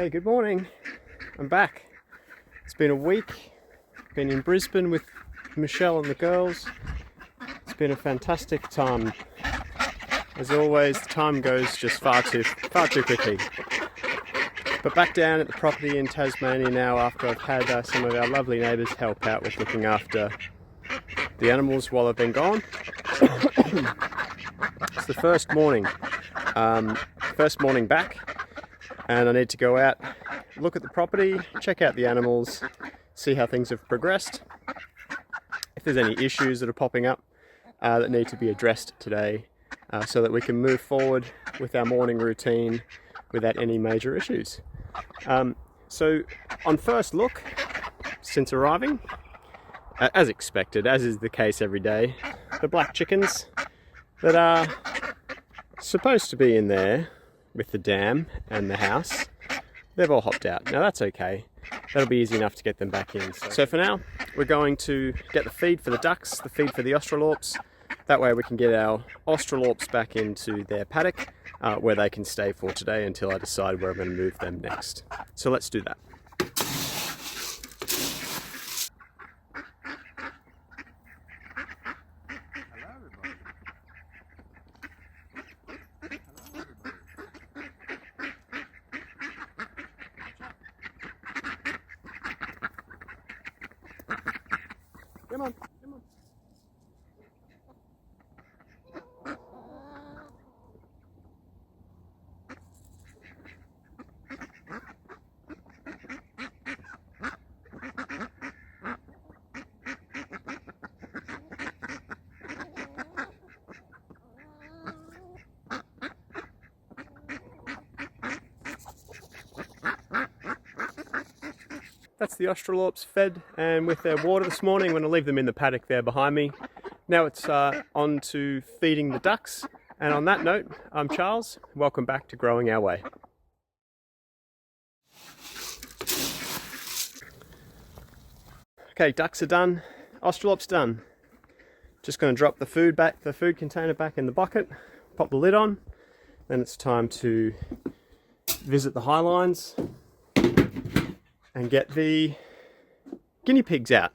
Hey, good morning. I'm back. It's been a week. Been in Brisbane with Michelle and the girls. It's been a fantastic time. As always, the time goes just far too quickly. But back down at the property in Tasmania now after I've had some of our lovely neighbours help out with looking after the animals while I've been gone. It's the first morning back, and I need to go out, look at the property, check out the animals, see how things have progressed, if there's any issues that are popping up that need to be addressed today, so that we can move forward with our morning routine without any major issues. So on first look, since arriving, as expected, as is the case every day, the black chickens that are supposed to be in there with the dam and the house, they've all hopped out. Now that's okay, that'll be easy enough to get them back in. So for now, we're going to get the feed for the ducks, the feed for the Australorps. That way we can get our Australorps back into their paddock where they can stay for today until I decide where I'm going to move them next. So let's do that. Come on, come on. That's the Australorps fed and with their water this morning. I'm going to leave them in the paddock there behind me. Now it's on to feeding the ducks. And on that note, I'm Charles. Welcome back to Growing Our Way. Okay, ducks are done. Australorps done. Just going to drop the food container back in the bucket, pop the lid on. Then it's time to visit the highlines and get the guinea pigs out.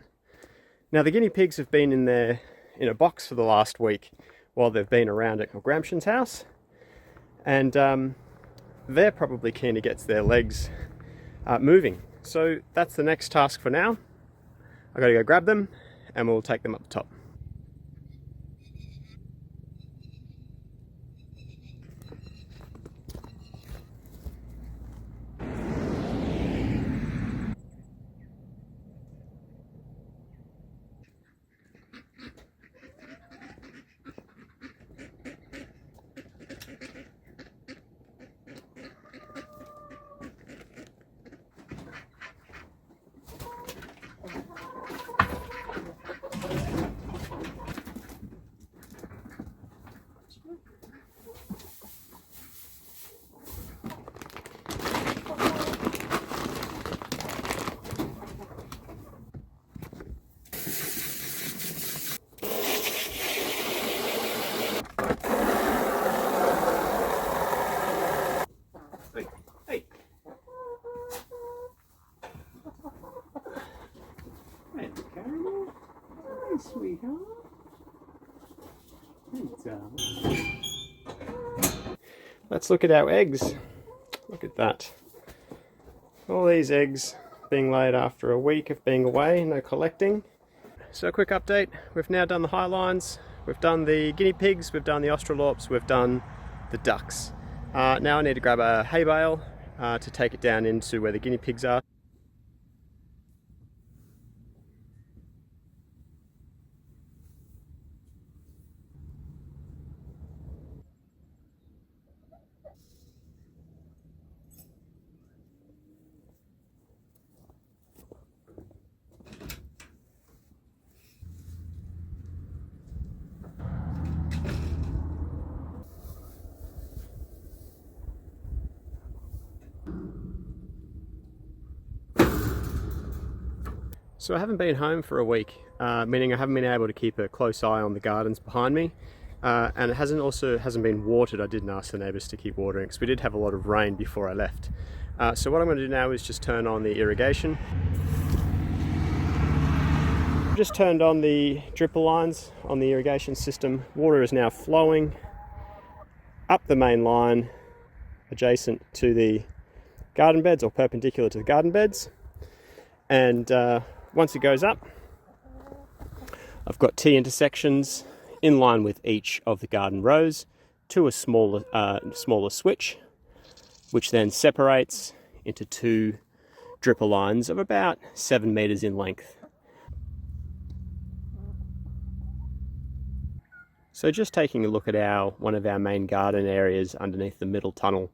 Now the guinea pigs have been in a box for the last week while they've been around at Gramscian's house, and they're probably keen to get their legs moving. So that's the next task for now. I've got to go grab them and we'll take them up the top. Sweetheart. Let's look at our eggs. Look at that. All these eggs being laid after a week of being away, no collecting. So a quick update. We've now done the highlines, we've done the guinea pigs, we've done the Australorps, we've done the ducks. Now I need to grab a hay bale to take it down into where the guinea pigs are. So I haven't been home for a week, meaning I haven't been able to keep a close eye on the gardens behind me. And it hasn't been watered. I didn't ask the neighbours to keep watering because we did have a lot of rain before I left. So what I'm going to do now is just turn on the irrigation. Just turned on the dripper lines on the irrigation system. Water is now flowing up the main line adjacent to the garden beds, or perpendicular to the garden beds. And once it goes up, I've got T intersections in line with each of the garden rows to a smaller switch, which then separates into two dripper lines of about 7 meters in length. So just taking a look at one of our main garden areas underneath the middle tunnel,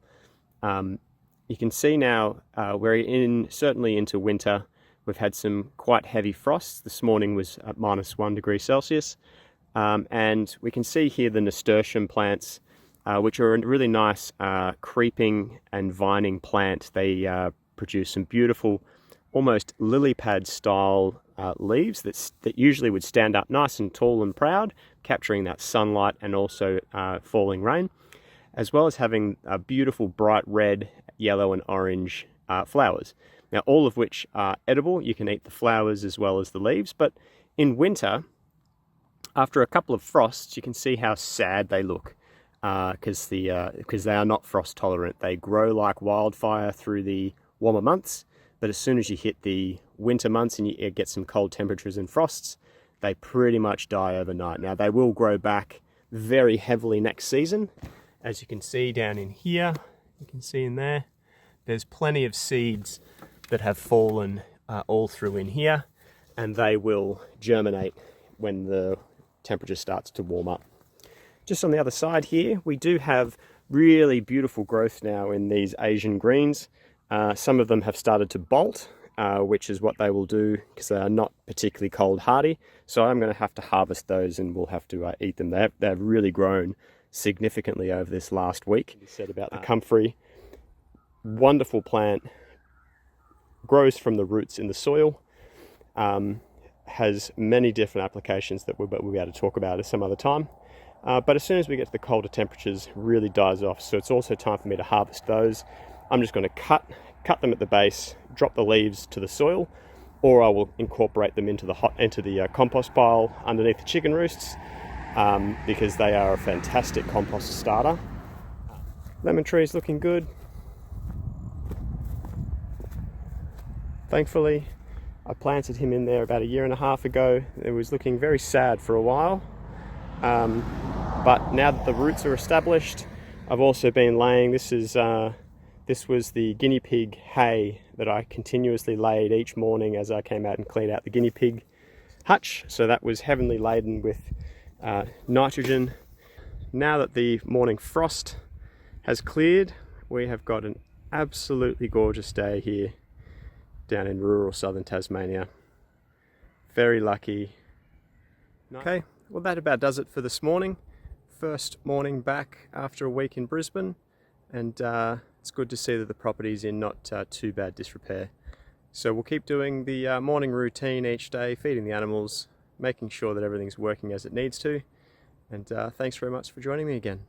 you can see now we're certainly into winter. We've had some quite heavy frosts. This morning was at -1 degree Celsius. And we can see here the nasturtium plants, which are a really nice creeping and vining plant. They produce some beautiful, almost lily pad style leaves that usually would stand up nice and tall and proud, capturing that sunlight and also falling rain, as well as having beautiful bright red, yellow and orange flowers. Now, all of which are edible. You can eat the flowers as well as the leaves, but in winter, after a couple of frosts, you can see how sad they look because they are not frost tolerant. They grow like wildfire through the warmer months, but as soon as you hit the winter months and you get some cold temperatures and frosts, they pretty much die overnight. Now, they will grow back very heavily next season. As you can see down in here, you can see in there, there's plenty of seeds that have fallen all through in here, and they will germinate when the temperature starts to warm up. Just on the other side here, we do have really beautiful growth now in these Asian greens. Some of them have started to bolt, which is what they will do because they are not particularly cold hardy. So I'm going to have to harvest those and we'll have to eat them. They've really grown significantly over this last week. You said about the comfrey, wonderful plant, grows from the roots in the soil, has many different applications that we'll be able to talk about at some other time. But as soon as we get to the colder temperatures, really dies off. So it's also time for me to harvest those. I'm just going to cut them at the base, drop the leaves to the soil, or I will incorporate them into the compost pile underneath the chicken roosts because they are a fantastic compost starter. Lemon tree is looking good. Thankfully, I planted him in there about 1.5 years ago. It was looking very sad for a while. But now that the roots are established, I've also been laying, this was the guinea pig hay that I continuously laid each morning as I came out and cleaned out the guinea pig hutch. So that was heavily laden with nitrogen. Now that the morning frost has cleared, we have got an absolutely gorgeous day here down in rural southern Tasmania. Very lucky. Okay, well that about does it for this morning. First morning back after a week in Brisbane, and it's good to see that the property's in not too bad disrepair. So we'll keep doing the morning routine each day, feeding the animals, making sure that everything's working as it needs to, and thanks very much for joining me again.